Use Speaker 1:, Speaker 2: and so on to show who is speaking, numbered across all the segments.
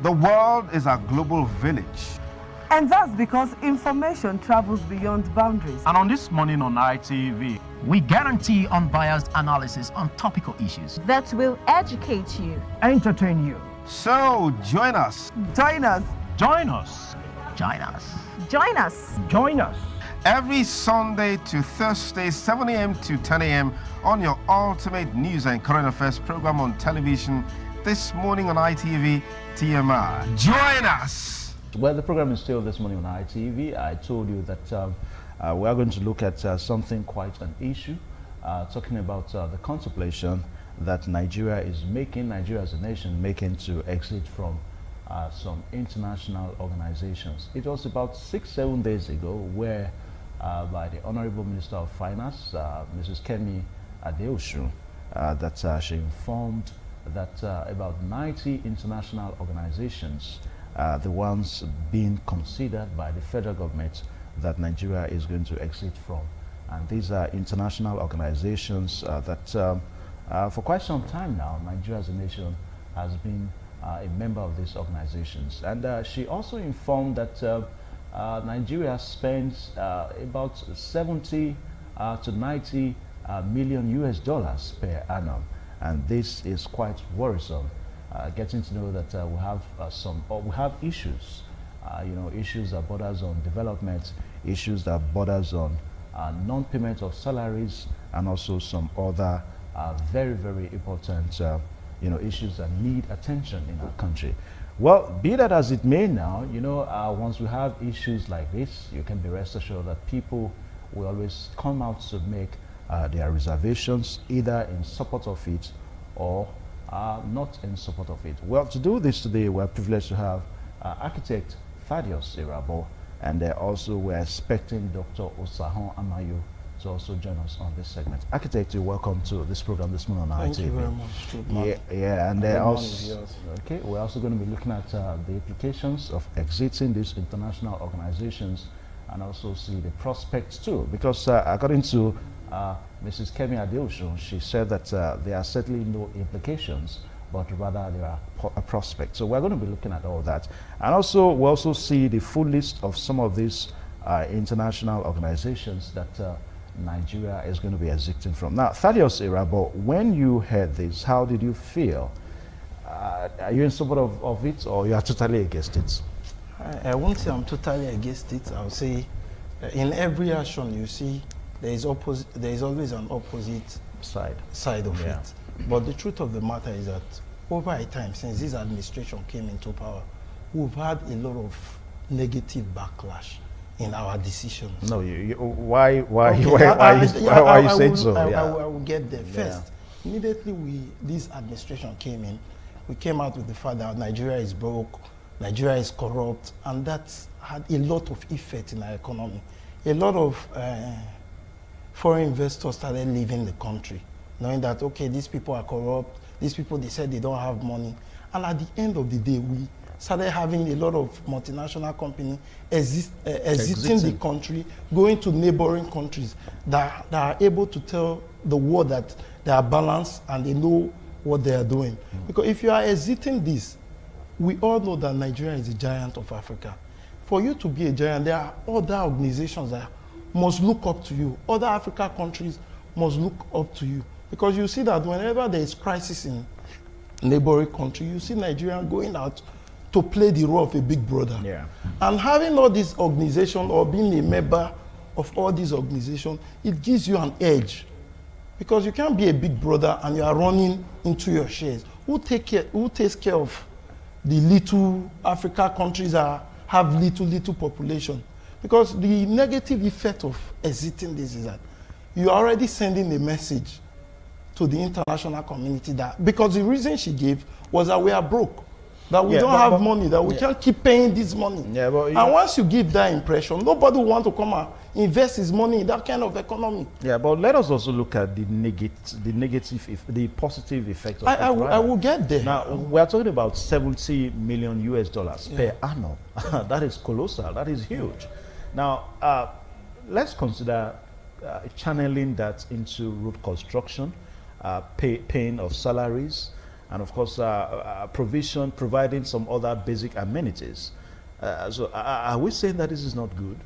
Speaker 1: The world is a global village.
Speaker 2: And that's because information travels beyond boundaries.
Speaker 3: And on This Morning on ITV,
Speaker 4: we guarantee unbiased analysis on topical issues
Speaker 5: that will educate you,
Speaker 6: entertain you.
Speaker 1: So join us.
Speaker 2: Join us.
Speaker 3: Join us.
Speaker 4: Join us.
Speaker 5: Join us.
Speaker 6: Join us.
Speaker 1: Every Sunday to Thursday, 7 a.m. to 10 a.m. on your ultimate news and current affairs program on television, This Morning on ITV, TMR. Join us!
Speaker 7: Well, the program is still This Morning on ITV. I told you that we are going to look at something quite an issue, talking about the contemplation that Nigeria is making, Nigeria as a nation making to exit from some international organizations. It was about 6-7 days ago where by the Honorable Minister of Finance, Mrs. Kemi Adeosun, that she informed that about 90 international organizations, the ones being considered by the federal government that Nigeria is going to exit from. And these are international organizations that for quite some time now, Nigeria as a nation has been a member of these organizations. And she also informed that Nigeria spends about 70 to 90 million US dollars per annum. And this is quite worrisome, getting to know that we have issues, issues that borders on development, issues that borders on non-payment of salaries, and also some other very, very important issues that need attention in our country. Well, be that as it may now, once we have issues like this, you can be rest assured that people will always come out to make their reservations, either in support of it or not in support of it. Well, to do this today, we're privileged to have architect Thaddeus Irabo, and also we're expecting Dr. Osahon Amayo to also join us on this segment. Architect, welcome to this program this morning on
Speaker 8: Thank you very much.
Speaker 7: Yeah, and also, okay, we're also going to be looking at the implications of exiting these international organizations, and also see the prospects too, because according to Mrs. Kemi Adeosun, she said that there are certainly no implications, but rather there are prospects. So we're going to be looking at all that. And also, we'll also see the full list of some of these international organizations that Nigeria is going to be exiting from. Now, Thaddeus Irabo, when you heard this, how did you feel? Are you in support of it, or you are totally against it?
Speaker 8: I won't say I'm totally against it. I'll say in every action you see, there is always an opposite side of it. But the truth of the matter is that over a time, since this administration came into power, we've had a lot of negative backlash in our decisions.
Speaker 7: No, why you saying so?
Speaker 8: I will get there. First, immediately this administration came in, we came out with the fact that Nigeria is broke, Nigeria is corrupt, and that had a lot of effect in our economy. A lot of foreign investors started leaving the country, knowing that, okay, these people are corrupt, these people, they said they don't have money. And at the end of the day, we started having a lot of multinational companies exiting the country, going to neighboring countries that are able to tell the world that they are balanced and they know what they are doing. Because if you are exiting this, we all know that Nigeria is a giant of Africa. For you to be a giant, there are other organizations that must look up to you. Other African countries must look up to you. Because you see that whenever there is crisis in neighboring country, you see Nigeria going out to play the role of a big brother.
Speaker 7: Yeah.
Speaker 8: And having all these organizations or being a member of all these organizations, it gives you an edge. Because you can't be a big brother and you are running into your shares. Who takes care of the little Africa countries that have little population? Because the negative effect of exiting this is that you are already sending a message to the international community that, because the reason she gave was that we are broke, that we don't have money, that we can't keep paying this money.
Speaker 7: Yeah, but
Speaker 8: and once you give that impression, nobody will want to come and invest his money in that kind of economy.
Speaker 7: Yeah, but let us also look at the positive effect of
Speaker 8: I will get there.
Speaker 7: Now, we are talking about 70 million US dollars per annum. That is colossal. That is huge. Now, let's consider channeling that into road construction, paying of salaries, and of course providing some other basic amenities. So are we saying that this is not good?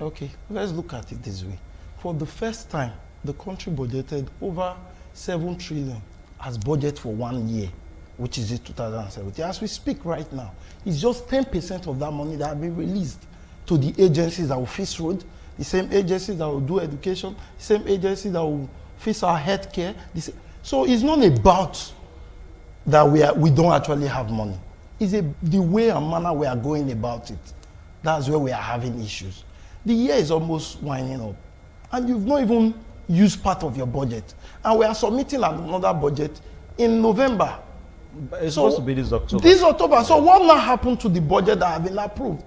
Speaker 8: Okay, let's look at it this way. For the first time, the country budgeted over 7 trillion as budget for 1 year, which is it 2017. As we speak right now, it's just 10% of that money that have been released to the agencies that will fix road, the same agencies that will do education, the same agencies that will fix our healthcare. So it's not about that we don't actually have money. It's the way and manner we are going about it. That's where we are having issues. The year is almost winding up, and you've not even used part of your budget. And we are submitting another budget in November.
Speaker 7: But it's supposed to be this October.
Speaker 8: This October. So what now happened to the budget that have been approved?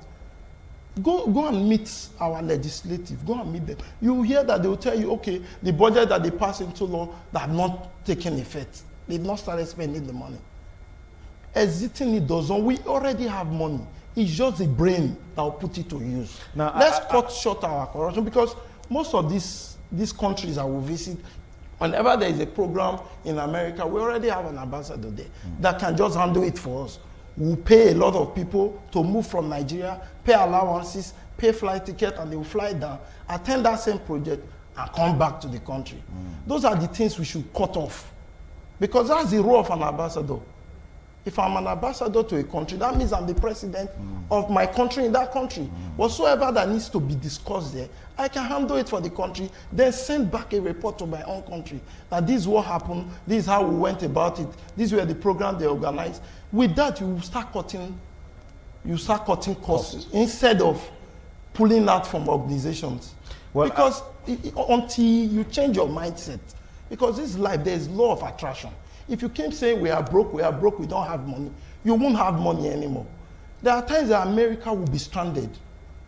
Speaker 8: Go and meet our legislative. Go and meet them. You hear that they will tell you, okay, the budget that they pass into law that have not taken effect. They've not started spending the money. Exiting it doesn't. We already have money. It's just the brain that will put it to use. Now, let's cut short our corruption, because most of these countries that we visit, whenever there is a program in America, we already have an ambassador there that can just handle it for us. We'll pay a lot of people to move from Nigeria, pay allowances, pay flight ticket, and they will fly down, attend that same project, and come back to the country. Those are the things we should cut off, because that's the role of an ambassador. If I'm an ambassador to a country, that means I'm the president of my country in that country. Whatsoever that needs to be discussed there, I can handle it for the country, then send back a report to my own country that this is what happened, this is how we went about it, these were the programs they organized. With that, you start cutting costs instead of pulling out from organizations. Well, because until you change your mindset, because this life, there is law of attraction. If you keep saying we are broke, we don't have money, you won't have money anymore. There are times that America will be stranded,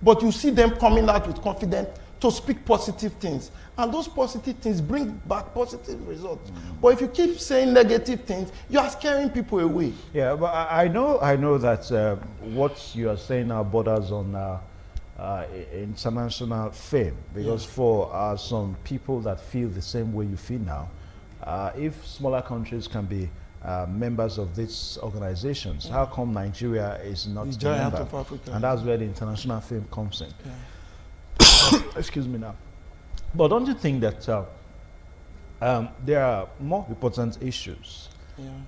Speaker 8: but you see them coming out with confidence to speak positive things. And those positive things bring back positive results. But if you keep saying negative things, you are scaring people away.
Speaker 7: Yeah, but I know that what you are saying now borders on international fame, because for some people that feel the same way you feel now, if smaller countries can be members of these organizations, how come Nigeria is not a member?
Speaker 8: Of Africa.
Speaker 7: And that's where the international fame comes in. Excuse me now. But don't you think that there are more important issues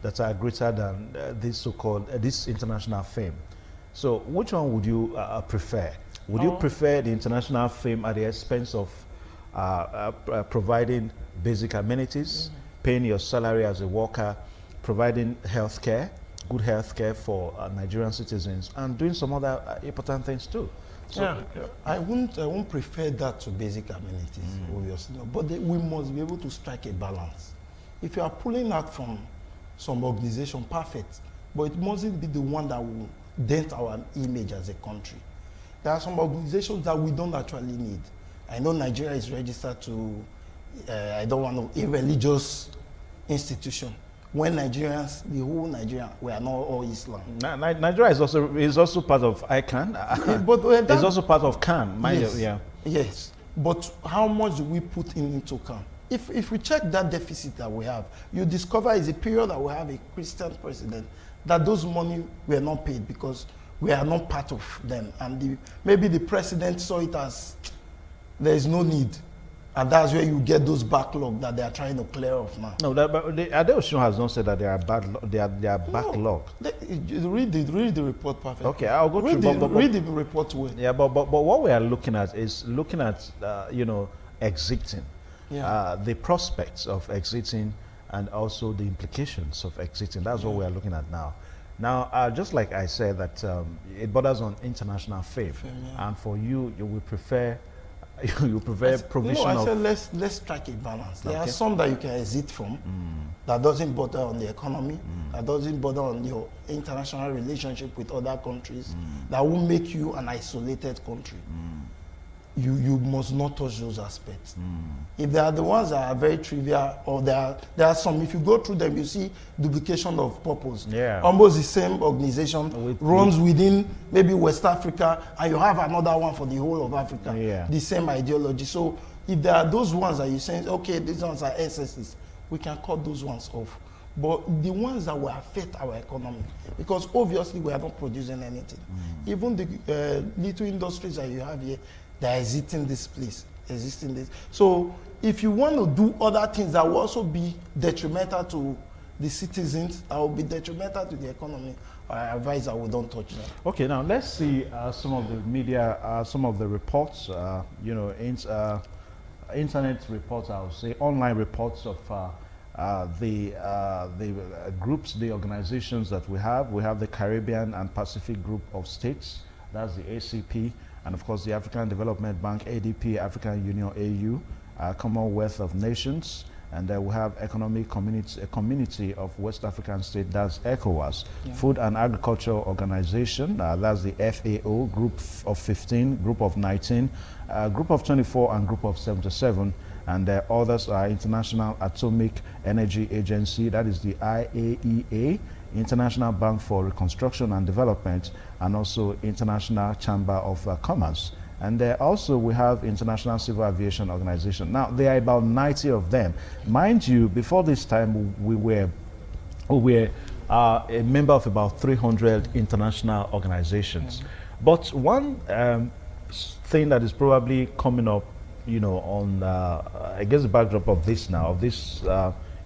Speaker 7: that are greater than this so-called this international fame? So which one would you prefer? Would you prefer the international fame at the expense of providing basic amenities, paying your salary as a worker, providing health care, good health care for Nigerian citizens, and doing some other important things too? So
Speaker 8: I won't prefer that to basic amenities, obviously. But we must be able to strike a balance. If you are pulling out from some organization, perfect. But it mustn't be the one that will dent our image as a country. There are some organizations that we don't actually need. I know Nigeria is registered to, I don't want to, a religious institution. When Nigerians, the whole Nigeria, we are not all Islam.
Speaker 7: Nigeria is also part of ICANN.
Speaker 8: But
Speaker 7: it's also part of CAN.
Speaker 8: Yes, but how much do we put into CAN? If we check that deficit that we have, you discover is a period that we have a Christian president, that those money were not paid because we are not part of them. And maybe the president saw it as there is no need. And that's where you get those backlog that they are trying to clear off now.
Speaker 7: No, but Adeosun has not said that they are backlog.
Speaker 8: Read the report perfectly.
Speaker 7: Okay, I'll go
Speaker 8: read
Speaker 7: through.
Speaker 8: Read the report well.
Speaker 7: Yeah, but what we are looking at is exiting, the prospects of exiting, and also the implications of exiting. That's what we are looking at now. Now, just like I said, that it borders on international fame, and for you will prefer. You prefer provision
Speaker 8: I said let's strike a balance. There are some that you can exit from that doesn't bother on the economy, that doesn't bother on your international relationship with other countries, that will make you an isolated country. You must not touch those aspects. If they are the ones that are very trivial, or there are some, if you go through them, you see duplication of purpose. Almost the same organization runs within maybe West Africa, and you have another one for the whole of Africa. The same ideology. So if there are those ones that you say, okay, these ones are excesses, we can cut those ones off. but the ones that will affect our economy, because obviously we are not producing anything. Even the little industries that you have here, they are exiting this place, existing this. So if you want to do other things that will also be detrimental to the citizens, that will be detrimental to the economy, I advise that we don't touch them.
Speaker 7: Okay, now let's see some of the media, some of the reports, internet reports, I would say, online reports of the groups, the organizations that we have. We have the Caribbean and Pacific Group of States, that's the ACP, and of course the African Development Bank, ADP, African Union, AU, Commonwealth of Nations, and then we have Economic Community, a community of West African states, that's ECOWAS. Food and Agriculture Organization, that's the FAO, Group of 15, Group of 19, Group of 24, and Group of 77. And the others are International Atomic Energy Agency, that is the IAEA, International Bank for Reconstruction and Development, and also International Chamber of Commerce. And also we have International Civil Aviation Organization. Now, there are about 90 of them. Mind you, before this time, we were a member of about 300 international organizations. But one thing that is probably coming up, on against the backdrop of this now, of this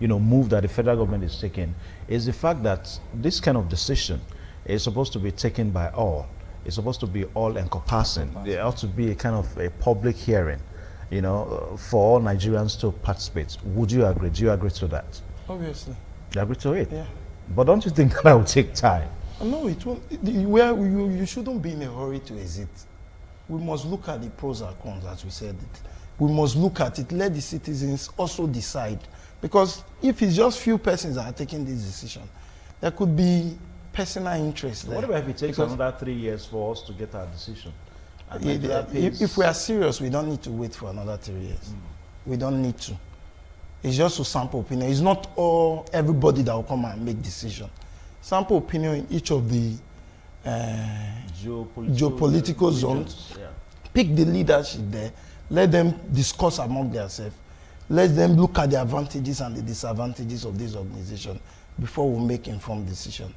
Speaker 7: move that the federal government is taking, is the fact that this kind of decision is supposed to be taken by all. It's supposed to be all-encompassing. There ought to be a kind of a public hearing, for all Nigerians to participate. Would you agree? Do you agree to that?
Speaker 8: Obviously.
Speaker 7: You agree to it?
Speaker 8: Yeah.
Speaker 7: But don't you think that will take time?
Speaker 8: No, it won't. You shouldn't be in a hurry to exit. We must look at the pros and cons, as we said it. We must look at it, let the citizens also decide. Because if it's just few persons that are taking this decision, there could be personal interest there.
Speaker 7: What about if it takes another 3 years for us to get our decision?
Speaker 8: If we are serious, we don't need to wait for another 3 years. We don't need to. It's just to sample opinion. It's not everybody that will come and make decision. Sample opinion in each of the geopolitical zones.
Speaker 7: Yeah.
Speaker 8: Pick the leadership there. Let them discuss among themselves. Let them look at the advantages and the disadvantages of this organization before we make informed decision.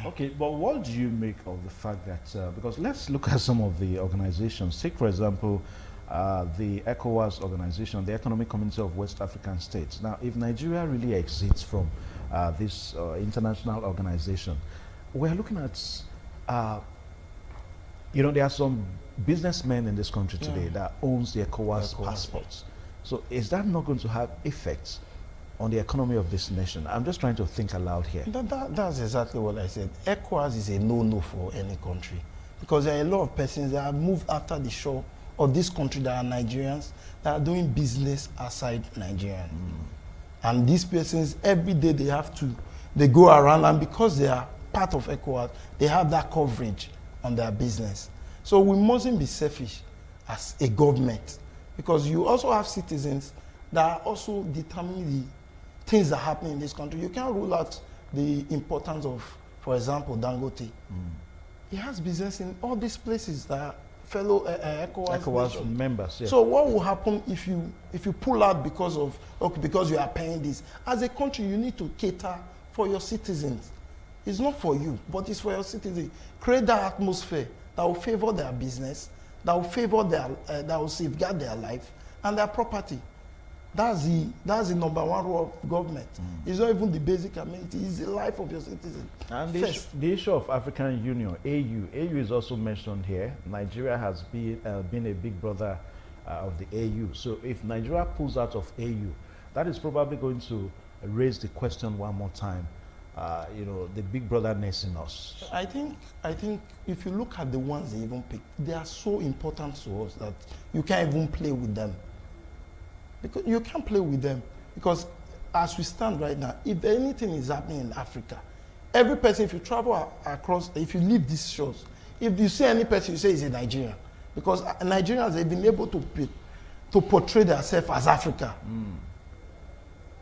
Speaker 7: Okay, but what do you make of the fact that, because let's look at some of the organizations. Take, for example, the ECOWAS organization, the Economic Community of West African States. Now, if Nigeria really exits from this international organization, we're looking at, there are some businessmen in this country today that owns the ECOWAS passports. So is that not going to have effects on the economy of this nation? I'm just trying to think aloud here.
Speaker 8: That's exactly what I said. ECOWAS is a no-no for any country, because there are a lot of persons that have moved after the shore of this country that are Nigerians, that are doing business outside Nigeria. And these persons, every day they go around, and because they are part of ECOWAS, they have that coverage on their business. So we mustn't be selfish as a government, because you also have citizens that are also determining the things that happen in this country. You can't rule out the importance of, for example, Dangote. He has business in all these places that are fellow ECOWAS
Speaker 7: members. Yeah.
Speaker 8: So what will happen if you pull out because you are paying this? As a country, you need to cater for your citizens. It's not for you, but it's for your citizens. Create that atmosphere that will favor their business, that will favor that will safeguard their life and their property. That's the number one role of government. It's not even the basic amenity, it's the life of your citizens.
Speaker 7: And the issue of African Union, AU is also mentioned here. Nigeria has been a big brother of the AU. So if Nigeria pulls out of AU, that is probably going to raise the question one more time. The big brotherness in us.
Speaker 8: I think if you look at the ones they even pick, they are so important to us that you can't even play with them. Because you can't play with them, because as we stand right now, if anything is happening in Africa, every person, if you travel across, if you leave these shores, if you see any person, you say he's a Nigerian, because Nigerians have been able to portray themselves as Africa.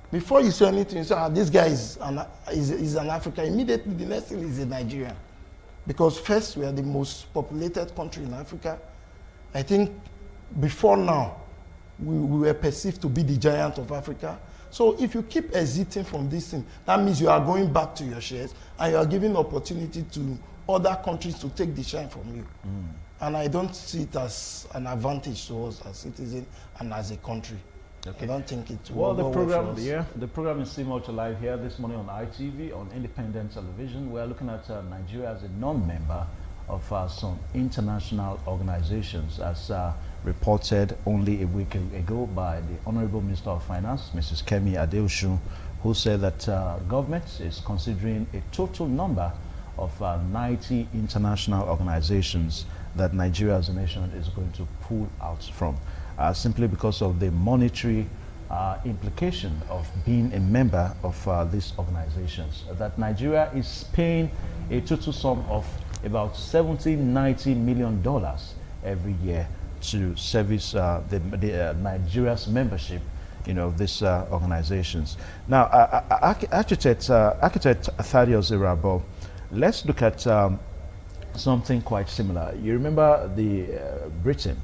Speaker 8: Before you say anything, you say, this guy is an African. Immediately, the next thing is a Nigerian. Because first, we are the most populated country in Africa. I think before now, we were perceived to be the giant of Africa. So if you keep exiting from this thing, that means you are going back to your shares and you are giving opportunity to other countries to take the shine from you. And I don't see it as an advantage to us as citizens and as a country.
Speaker 7: Okay.
Speaker 8: I don't think it will
Speaker 7: Well,
Speaker 8: go
Speaker 7: the
Speaker 8: well
Speaker 7: program,
Speaker 8: for us.
Speaker 7: yeah, the program is still much alive here this morning on ITV, on independent television. We're looking at Nigeria as a non-member of some international organizations, as reported only a week ago by the Honorable Minister of Finance, Mrs. Kemi Adeosun, who said that government is considering a total number of 90 international organizations that Nigeria as a nation is going to pull out from, simply because of the monetary implication of being a member of these organizations. That Nigeria is paying a total sum of about $90 million every year to service Nigeria's membership, these organizations. Now, Architect Thaddeus Irabo, let's look at something quite similar. You remember the Britain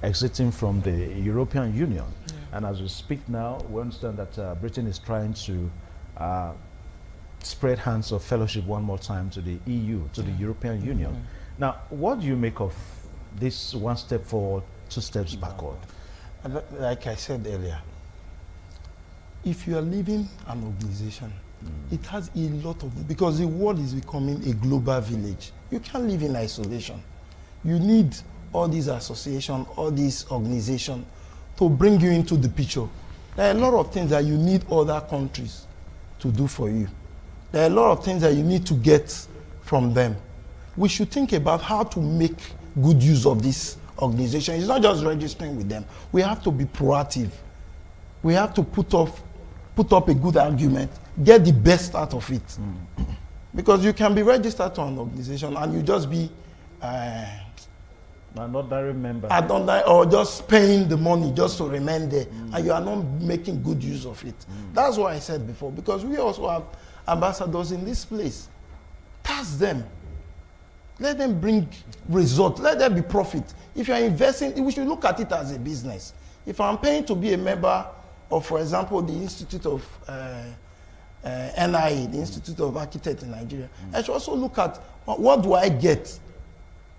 Speaker 7: exiting from the European Union, and as we speak now, we understand that Britain is trying to spread hands of fellowship one more time to the EU, to the European Union. Now, what do you make of this one step forward, two steps backward?
Speaker 8: Like I said earlier, if you are leaving an organization, it has a lot of, because the world is becoming a global village. You can't live in isolation. You need all these associations, all these organizations to bring you into the picture. There are a lot of things that you need other countries to do for you. There are a lot of things that you need to get from them. We should think about how to make good use of this organization. It's not just registering with them. We have to be proactive. We have to put up a good argument, get the best out of it. Because you can be registered to an organization and you just be
Speaker 7: an ordinary member,
Speaker 8: or just paying the money just to remain there, and you are not making good use of it. That's what I said before, because we also have ambassadors in this place. Task them. Let them bring results. Let there be profit. If you are investing, we should look at it as a business. If I'm paying to be a member of, for example, the Institute of NIE, the Institute of Architects in Nigeria, I should also look at what do I get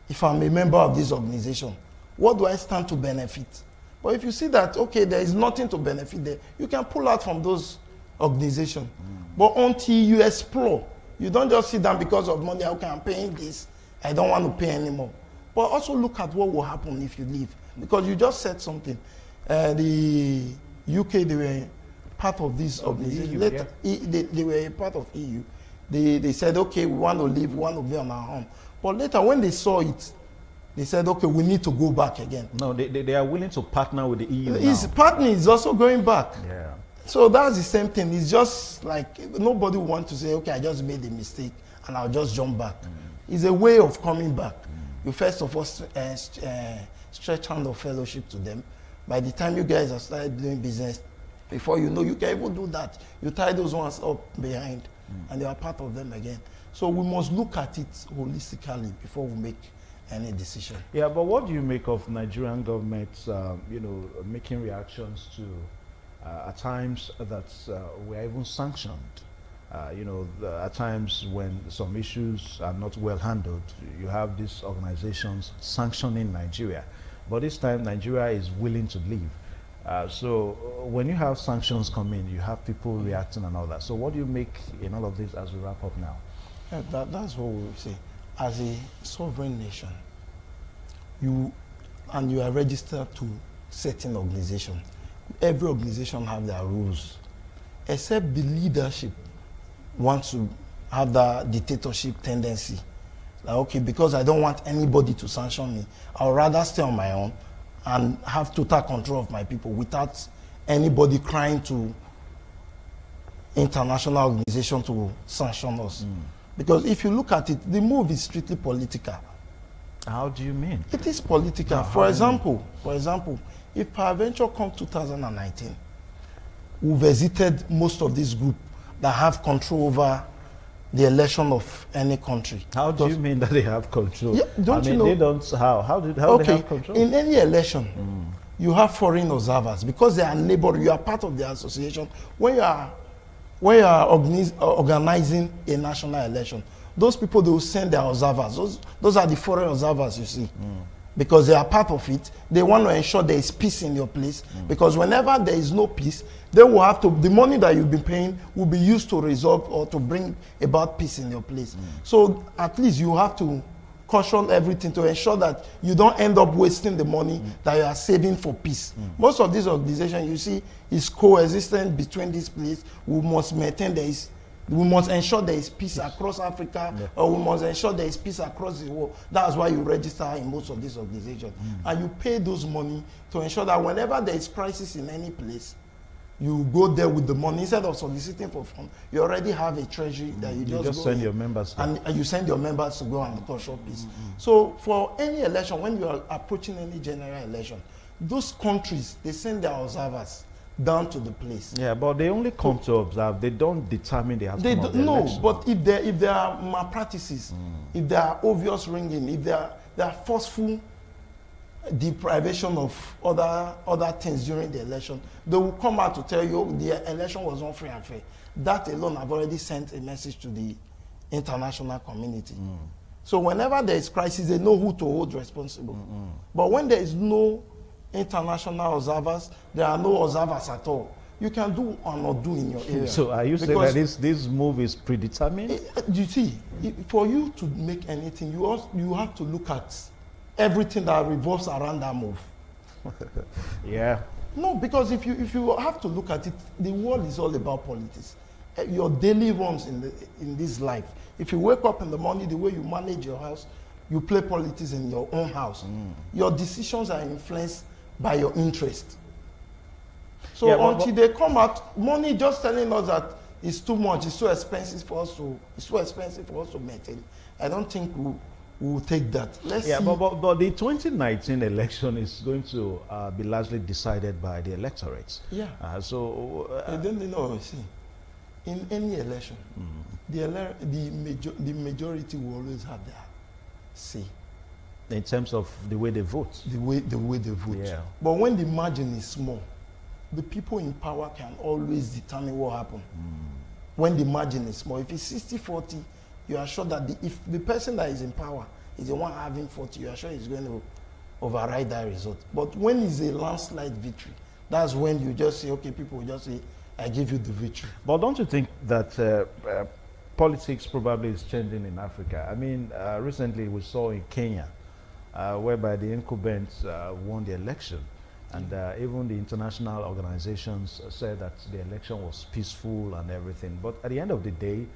Speaker 8: if I'm a member of this organization? What do I stand to benefit? But if you see that, okay, there is nothing to benefit there, you can pull out from those organizations. But until you explore, you don't just sit down because of money, okay, I'm paying this, I don't want to pay anymore. But also look at what will happen if you leave. Because you just said something. The UK, they were part of this organization. They were a part of EU. They said, okay, we want to leave, we want to be on our own. But later, when they saw it, they said, okay, we need to go back again.
Speaker 7: No, they are willing to partner with the EU
Speaker 8: His
Speaker 7: now.
Speaker 8: partner is also going back.
Speaker 7: Yeah.
Speaker 8: So that's the same thing. It's just like nobody wants to say, okay, I just made a mistake and I'll just jump back. It's a way of coming back. You first of all stretch hand of fellowship to them. By the time you guys have started doing business, before you know, you can even do that. You tie those ones up behind and they are part of them again. So we must look at it holistically before we make any decision.
Speaker 7: Yeah, but what do you make of Nigerian government, making reactions to, at times that we're even sanctioned? At times when some issues are not well handled, you have these organizations sanctioning Nigeria. But this time, Nigeria is willing to leave. So when you have sanctions come in, you have people reacting and all that. So what do you make in all of this as we wrap up now?
Speaker 8: Yeah, that's what we say. As a sovereign nation, you are registered to certain organizations. Every organization have their rules, except the leadership wants to have that dictatorship tendency. Like, okay, because I don't want anybody to sanction me, I'll rather stay on my own and have total control of my people without anybody crying to international organization to sanction us. Because if you look at it, the move is strictly political.
Speaker 7: How do you mean?
Speaker 8: It is political. For example, if peradventure come 2019, we visited most of this group that have control over the election of any country.
Speaker 7: How do you mean that they have control?
Speaker 8: Yeah, don't you know?
Speaker 7: They don't. How do they have control?
Speaker 8: In any election, you have foreign observers because they are neighbor. You are part of the association. When you are organizing a national election, those people, they will send their observers. Those are the foreign observers, you see. Because they are part of it. They want to ensure there is peace in your place. Because whenever there is no peace, they will have to, the money that you've been paying will be used to resolve or to bring about peace in your place. So at least you have to caution everything to ensure that you don't end up wasting the money that you are saving for peace. Most of these organizations, you see, is coexistent between these places. We must maintain we must ensure there is peace across Africa, or we must ensure there is peace across the world. That's why you register in most of these organizations. And you pay those money to ensure that whenever there is crisis in any place, you go there with the money. Instead of soliciting for funds, you already have a treasury that you just
Speaker 7: send your members there.
Speaker 8: and you send your members to go and push up peace. So for any election, when you are approaching any general election, those countries, they send their observers down to the place.
Speaker 7: Yeah, but they only come to observe. They don't determine the outcome of the election.
Speaker 8: But if there are malpractices, if there are obvious ringing, if there are forceful deprivation of other things during the election, they will come out to tell you the election was not free and fair. That alone have already sent a message to the international community. So whenever there is crisis, they know who to hold responsible. But when there is no international observers, there are no observers at all. You can do or not do in your area.
Speaker 7: So are you saying that this move is predetermined?
Speaker 8: You see, for you to make anything, you have to look at everything that revolves around that move.
Speaker 7: Yeah.
Speaker 8: No, because if you have to look at it, the world is all about politics. Your daily runs in this life. If you wake up in the morning, the way you manage your house, you play politics in your own house. Your decisions are influenced by your interest. So
Speaker 7: Yeah,
Speaker 8: until they come out, money just telling us that it's too much, it's too expensive for us to maintain. I don't think we'll take that. Let's see.
Speaker 7: But the 2019 election is going to be largely decided by the electorate.
Speaker 8: Yeah.
Speaker 7: And
Speaker 8: then see, in any election, the majority will always have their say.
Speaker 7: In terms of the way they vote.
Speaker 8: The way they vote.
Speaker 7: Yeah.
Speaker 8: But when the margin is small, the people in power can always determine what happened. When the margin is small, if it's 60-40, you are sure that if the person that is in power is the one having 40, you are sure he's going to override that result. But when it's a landslide victory, that's when you just say, okay, people will just say, I give you the victory.
Speaker 7: But don't you think that politics probably is changing in Africa? I mean, recently we saw in Kenya, whereby the incumbents won the election. And even the international organizations said that the election was peaceful and everything. But at the end of the day,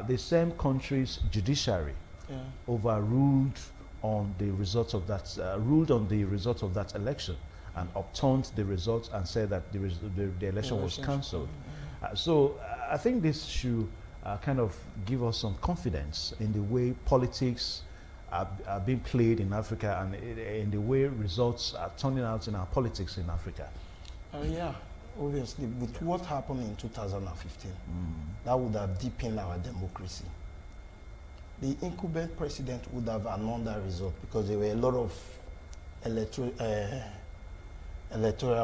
Speaker 7: the same country's judiciary overruled on the results of that, election, and upturned the results and said that the election was cancelled. So I think this should kind of give us some confidence in the way politics are being played in Africa and in the way results are turning out in our politics in Africa.
Speaker 8: Yeah, obviously, with what happened in 2015, that would have deepened our democracy. The incumbent president would have announced that result because there were a lot of electoral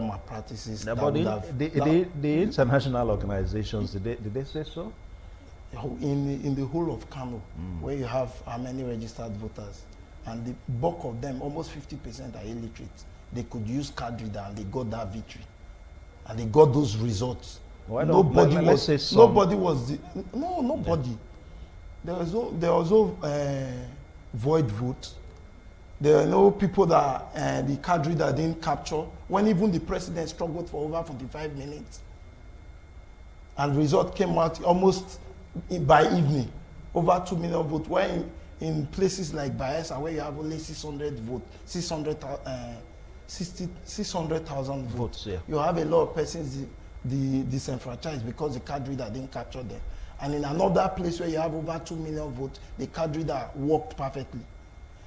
Speaker 8: malpractices.
Speaker 7: But the international organizations, did they say so?
Speaker 8: In the whole of Kano, where you have how many registered voters, and the bulk of them, almost 50% are illiterate. They could use card reader and they got that victory. And they got those results. Nobody was there was no void vote. There were no people that the card reader didn't capture, when even the president struggled for over 45 minutes. And the result came out almost by evening, over 2 million votes. Where in places like Bayelsa, where you have only 600,000 votes, you have a lot of persons disenfranchised because the card reader didn't capture them. And in another place where you have over 2 million votes, the card reader worked perfectly.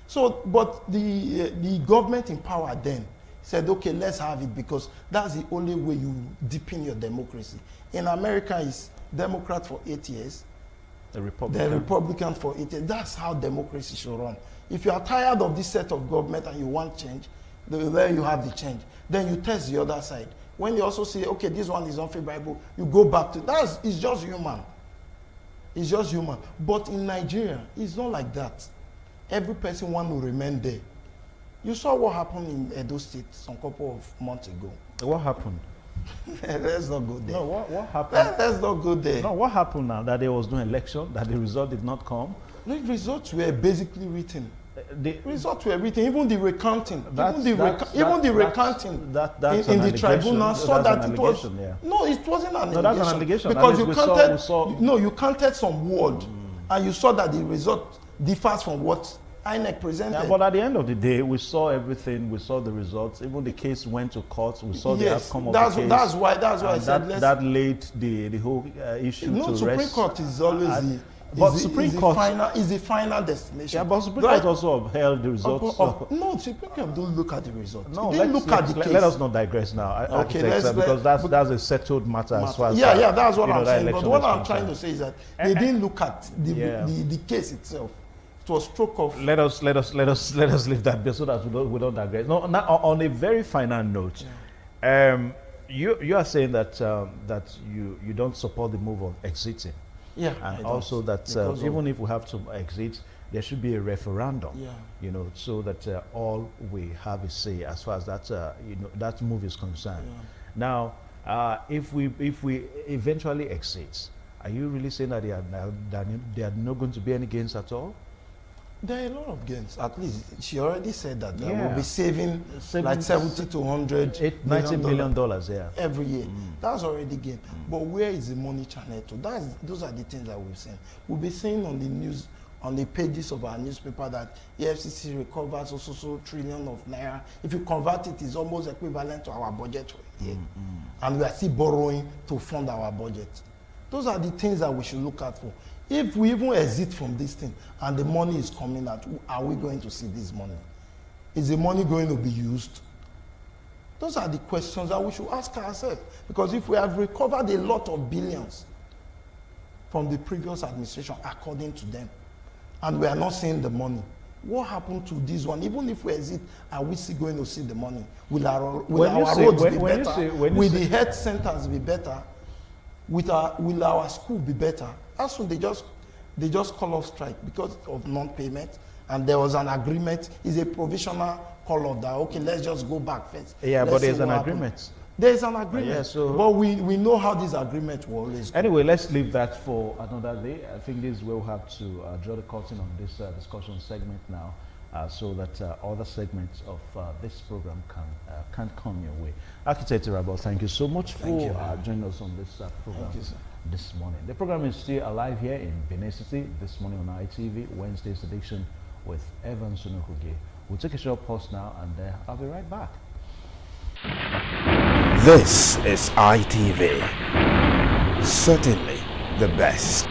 Speaker 8: So, but the government in power then said, okay, let's have it because that's the only way you deepen your democracy. In America, it's Democrat for 8 years, the Republican for 8 years. That's how democracy should run. If you are tired of this set of government and you want change, There you have the change. Then you test the other side. When you also see, okay, this one is unfavorable, you go back to that. It's just human. It's just human. But in Nigeria, it's not like that. Every person wants to remain there. You saw what happened in Edo State some couple of months ago.
Speaker 7: What happened?
Speaker 8: Let's not go there.
Speaker 7: No, what happened?
Speaker 8: Let's not go there.
Speaker 7: No, what happened now? That there was no election, that the result did not come?
Speaker 8: The results were basically written.
Speaker 7: The
Speaker 8: Results were written. Even the recounting,
Speaker 7: That's-
Speaker 8: even the
Speaker 7: that's-
Speaker 8: recounting
Speaker 7: that's
Speaker 8: in
Speaker 7: an
Speaker 8: the tribunal
Speaker 7: allegation.
Speaker 8: saw
Speaker 7: That's
Speaker 8: that
Speaker 7: an
Speaker 8: it was
Speaker 7: allegation, yeah.
Speaker 8: no, it wasn't an
Speaker 7: No,
Speaker 8: allegation.
Speaker 7: that's an allegation.
Speaker 8: Because
Speaker 7: That
Speaker 8: you
Speaker 7: means
Speaker 8: counted
Speaker 7: we saw-
Speaker 8: no, you counted some word, and you saw that the result differs from what INEC presented.
Speaker 7: Yeah, but at the end of the day, we saw everything. We saw the results. Even the case went to court. We saw the
Speaker 8: Yes,
Speaker 7: outcome of
Speaker 8: that's
Speaker 7: the case.
Speaker 8: that's why I
Speaker 7: And
Speaker 8: said
Speaker 7: that laid the whole issue
Speaker 8: no,
Speaker 7: to
Speaker 8: Supreme
Speaker 7: rest.
Speaker 8: Court is always
Speaker 7: But Supreme Court-
Speaker 8: the final destination.
Speaker 7: Yeah, but Supreme
Speaker 8: Right?
Speaker 7: Court also upheld the results.
Speaker 8: No, Supreme Court don't look at the results.
Speaker 7: No,
Speaker 8: They look at the case.
Speaker 7: let us not digress now.
Speaker 8: Okay,
Speaker 7: Architects, because that's a settled matter as far as
Speaker 8: yeah, that's what I'm
Speaker 7: that
Speaker 8: saying. But
Speaker 7: election
Speaker 8: what
Speaker 7: is
Speaker 8: I'm trying
Speaker 7: concerned.
Speaker 8: to say is that they didn't look at
Speaker 7: Yeah.
Speaker 8: the case itself. It was stroke of.
Speaker 7: Let us leave that there so that we don't digress. No, now, on a very final note, you are saying that that you don't support the move of exiting,
Speaker 8: Yeah,
Speaker 7: and
Speaker 8: I
Speaker 7: also
Speaker 8: don't.
Speaker 7: that
Speaker 8: Because
Speaker 7: even if we have to exit, there should be a referendum.
Speaker 8: Yeah.
Speaker 7: You know, so that all we have is say as far as that that move is concerned.
Speaker 8: Yeah.
Speaker 7: Now, if we eventually exit, are you really saying that there are not going to be any gains at all?
Speaker 8: There are a lot of gains. At least she already said that
Speaker 7: Yeah.
Speaker 8: we'll be saving like 70 to 100
Speaker 7: $90 million,
Speaker 8: dollars
Speaker 7: yeah.
Speaker 8: every year. That's already gain. But where is the money channel to? Those are the things that we've seen. We'll be seeing on the news, on the pages of our newspaper, that EFCC recovers so trillion of naira. If you convert it, it's almost equivalent to our budget for a year. And we are still borrowing to fund our budget. Those are the things that we should look at for. If we even exit from this thing and the money is coming out, are we going to see this money? Is the money going to be used? Those are the questions that we should ask ourselves. Because if we have recovered a lot of billions from the previous administration, according to them, and we are not seeing the money, what happened to this one? Even if we exit, are we still going to see the money? Will our roads be better? Will the health centers be better? Will our school be better? As soon they just call off strike because of non-payment, and there was an agreement. It's a provisional call off that, okay, let's just go back first.
Speaker 7: Yeah,
Speaker 8: Let's
Speaker 7: but
Speaker 8: see
Speaker 7: there's an
Speaker 8: what happens.
Speaker 7: agreement.
Speaker 8: There's an agreement.
Speaker 7: Yeah, so
Speaker 8: but we know how this agreement will always go.
Speaker 7: anyway, let's leave that for another day. I think this will have to draw the curtain on this discussion segment now, so that other segments of this program can come your way. Architect Irabel, thank you so much for joining us on this program.
Speaker 8: Thank you, sir.
Speaker 7: This morning. The program is still alive here in Benin City this morning on ITV, Wednesday's edition with Evan Sunokuge. We'll take a short pause now and I'll be right back.
Speaker 1: This is ITV. Certainly the best.